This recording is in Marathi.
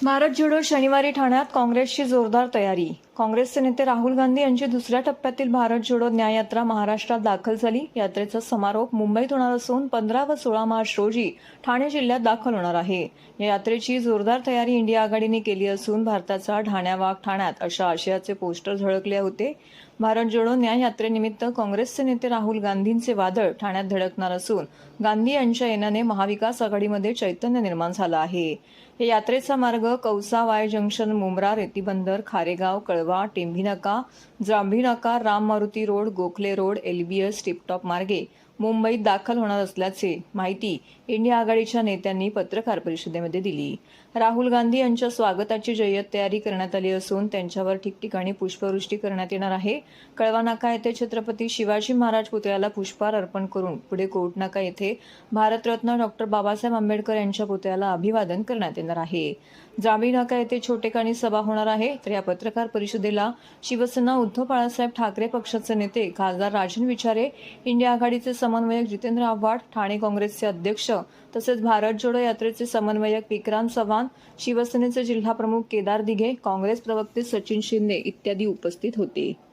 भारत जोडो शनिवारी ठाण्यात काँग्रेसची जोरदार तयारी. काँग्रेसचे नेते राहुल गांधी यांची दुसऱ्या टप्प्यातील भारत जोडो न्याययात्रा महाराष्ट्रात दाखल झाली. यात्रेचा समारोप मुंबईत होणार असून 15 व 16 मार्च रोजी ठाणे जिल्ह्यात दाखल होणार आहे. या यात्रेची जोरदार तयारी इंडिया आघाडीने केली असून भारताचा ढाण्यावाग ठाण्यात अशा आशयाचे पोस्टर झळकले होते. भारत जोडो न्याय यात्रेनिमित्त काँग्रेसचे नेते राहुल गांधींचे वादळ ठाण्यात धडकणार असून गांधी यांच्या येण्याने महाविकास आघाडीमध्ये चैतन्य निर्माण झालं आहे. या यात्रेचा मार्ग Kausa Y junction, Mumbra, Retibandar, Kharegaon, Kalwa, Tembhinaka, Jambhinaka, Ram Maruti road, Gokhale road, LBS, Tiptop मार्गे मुंबईत दाखल होणार असल्याची माहिती इंडिया आघाडीच्या नेत्यांनी पत्रकार परिषदेमध्ये दिली. राहुल गांधी यांच्या स्वागताची जय्यत तयारी करण्यात आली असून त्यांच्यावर ठिकठिकाणी पुष्पवृष्टी करण्यात येणार आहे. कळवा नाका येथे छत्रपती शिवाजी महाराज पुतळ्याला पुष्पहार अर्पण करून पुढे कोर्ट नाका येथे भारतरत्न डॉक्टर बाबासाहेब आंबेडकर यांच्या पुतळ्याला अभिवादन करण्यात येणार आहे. जांभी नाका येथे छोटेखानी सभा होणार आहे. तर या पत्रकार परिषदेला शिवसेना उद्धव बाळासाहेब ठाकरे पक्षाचे नेते खासदार राजन विचारे, इंडिया आघाडीचे समन्वयक जितेंद्र आव्हाड, ठाणे काँग्रेसचे अध्यक्ष तसेच भारत जोडो यात्रेचे समन्वयक विक्रांत चव्हाण, शिवसेनेचे जिल्हाप्रमुख केदार दिघे, काँग्रेस प्रवक्ते सचिन शिंदे इत्यादी उपस्थित होते.